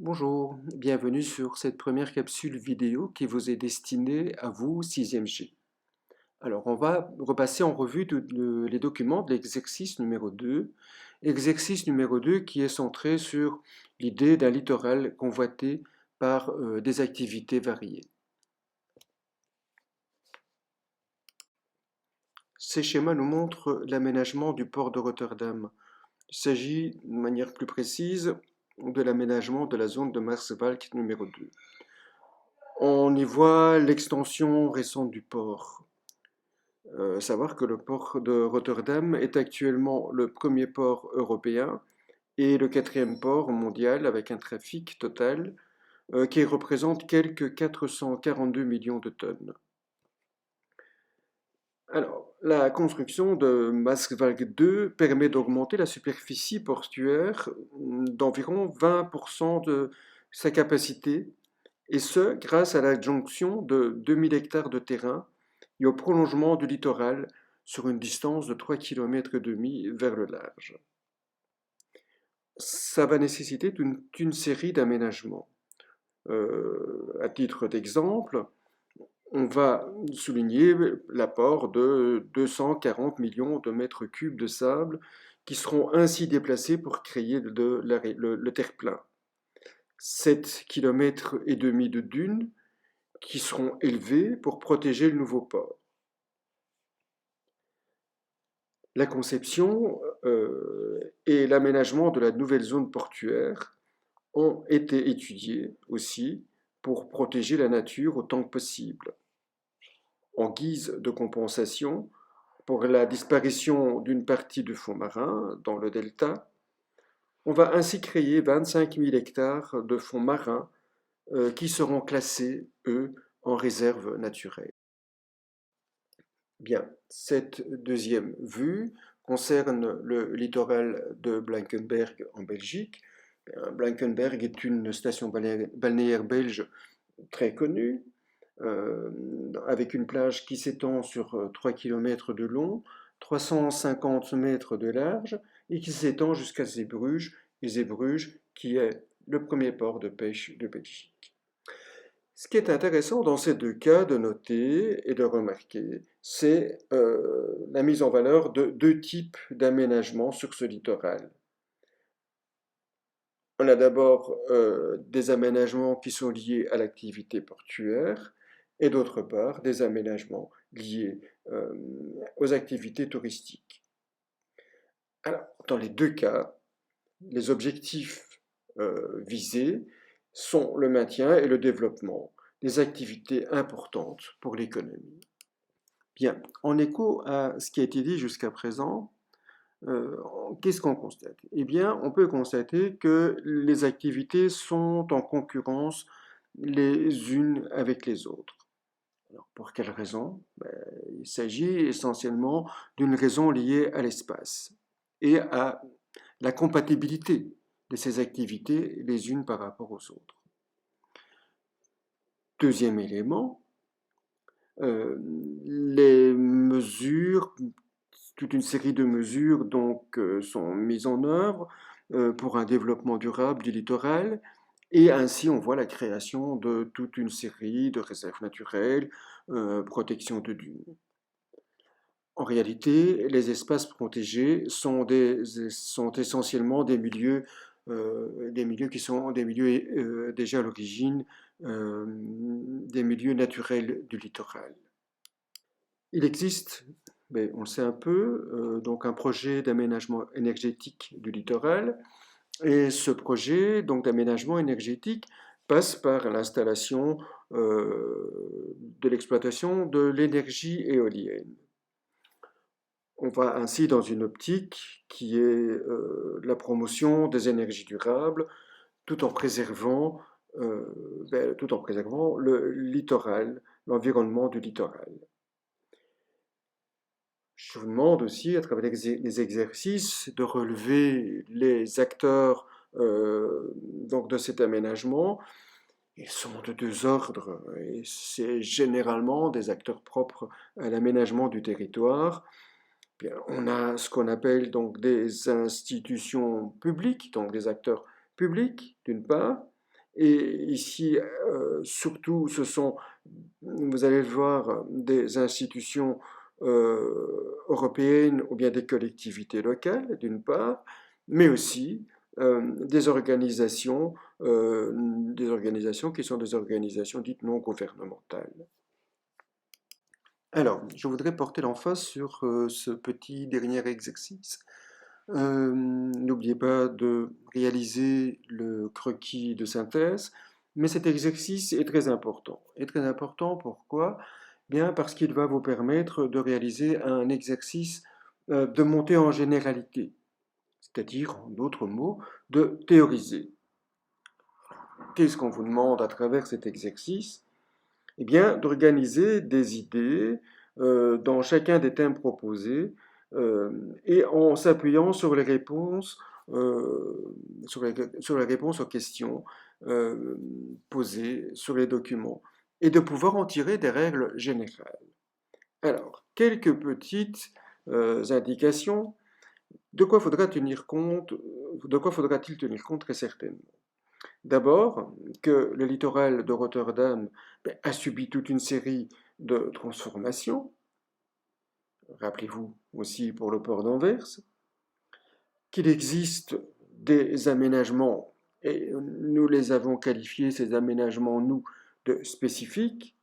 Bonjour, bienvenue sur cette première capsule vidéo qui vous est destinée à vous, 6e G. Alors, on va repasser en revue les documents de l'exercice numéro 2. Exercice numéro 2 qui est centré sur l'idée d'un littoral convoité par des activités variées. Ces schémas nous montrent l'aménagement du port de Rotterdam. Il s'agit, de manière plus précise, de l'aménagement de la zone de Maasvlakte numéro 2. On y voit l'extension récente du port. Savoir que le port de Rotterdam est actuellement le premier port européen et le quatrième port mondial avec un trafic total qui représente quelques 442 millions de tonnes. Alors, la construction de Maasvlakte 2 permet d'augmenter la superficie portuaire d'environ 20% de sa capacité, et ce grâce à l'adjonction de 2000 hectares de terrain et au prolongement du littoral sur une distance de 3,5 km vers le large. Ça va nécessiter une série d'aménagements. À titre d'exemple, on va souligner l'apport de 240 millions de mètres cubes de sable qui seront ainsi déplacés pour créer le terre-plein. 7,5 km de dunes qui seront élevées pour protéger le nouveau port. La conception et l'aménagement de la nouvelle zone portuaire ont été étudiés aussi pour protéger la nature autant que possible. En guise de compensation pour la disparition d'une partie du fond marin dans le delta, on va ainsi créer 25 000 hectares de fonds marins qui seront classés, eux, en réserve naturelle. Bien, cette deuxième vue concerne le littoral de Blankenberg en Belgique. Blankenberg est une station balnéaire belge très connue, avec une plage qui s'étend sur 3 km de long, 350 mètres de large, et qui s'étend jusqu'à Zeebrugge, et Zeebrugge qui est le premier port de pêche de Belgique. Ce qui est intéressant dans ces deux cas de noter et de remarquer, c'est la mise en valeur de deux types d'aménagements sur ce littoral. On a d'abord des aménagements qui sont liés à l'activité portuaire et d'autre part des aménagements liés aux activités touristiques. Alors, dans les deux cas, les objectifs visés sont le maintien et le développement des activités importantes pour l'économie. Bien, en écho à ce qui a été dit jusqu'à présent, euh, qu'est-ce qu'on constate? Eh bien, on peut constater que les activités sont en concurrence les unes avec les autres. Alors, pour quelle raison? Il s'agit essentiellement d'une raison liée à l'espace et à la compatibilité de ces activités les unes par rapport aux autres. Deuxième élément, les mesures, toute une série de mesures donc sont mises en œuvre pour un développement durable du littoral, et ainsi on voit la création de toute une série de réserves naturelles, protection de dunes. En réalité, les espaces protégés sont essentiellement des milieux qui sont des milieux déjà à l'origine des milieux naturels du littoral. Il existe, mais on le sait un peu, donc un projet d'aménagement énergétique du littoral, et ce projet donc d'aménagement énergétique passe par l'installation de l'exploitation de l'énergie éolienne. On va ainsi dans une optique qui est la promotion des énergies durables tout en préservant, le littoral, l'environnement du littoral. Je vous demande aussi, à travers les exercices, de relever les acteurs donc de cet aménagement. Ils sont de deux ordres, et c'est généralement des acteurs propres à l'aménagement du territoire. Bien, on a ce qu'on appelle donc des institutions publiques, donc des acteurs publics d'une part, Et ici, surtout, vous allez le voir, des institutions européennes ou bien des collectivités locales, d'une part, mais aussi des organisations qui sont des organisations dites non gouvernementales. Alors, je voudrais porter l'emphase sur ce petit dernier exercice. N'oubliez pas de réaliser le croquis de synthèse, mais cet exercice est très important. Et très important pourquoi? Bien parce qu'il va vous permettre de réaliser un exercice de montée en généralité, c'est-à-dire, en d'autres mots, de théoriser. Qu'est-ce qu'on vous demande à travers cet exercice? Eh bien, d'organiser des idées dans chacun des thèmes proposés et en s'appuyant sur les réponses, sur les réponses aux questions posées sur les documents et de pouvoir en tirer des règles générales. Alors, quelques petites indications. De quoi faudra tenir compte, de quoi faudra-t-il tenir compte très certainement? D'abord, que le littoral de Rotterdam a subi toute une série de transformations, rappelez-vous aussi pour le port d'Anvers, qu'il existe des aménagements, et nous les avons qualifiés, ces aménagements, nous, de spécifiques,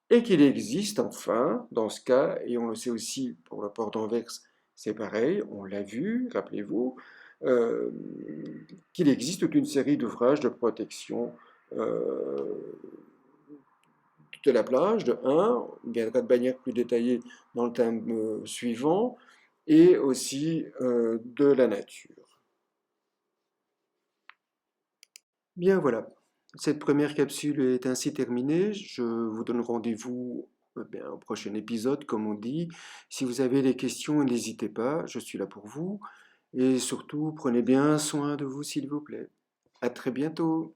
et qu'il existe enfin, dans ce cas, et on le sait aussi pour le port d'Anvers, c'est pareil, on l'a vu, rappelez-vous, euh, qu'il existe toute une série d'ouvrages de protection euh, de la plage, de un, on viendra de manière plus détaillée dans le thème suivant, et aussi de la nature. Bien voilà, cette première capsule est ainsi terminée. Je vous donne rendez-vous au prochain épisode, comme on dit. Si vous avez des questions, n'hésitez pas, je suis là pour vous. Et surtout, prenez bien soin de vous, s'il vous plaît. À très bientôt.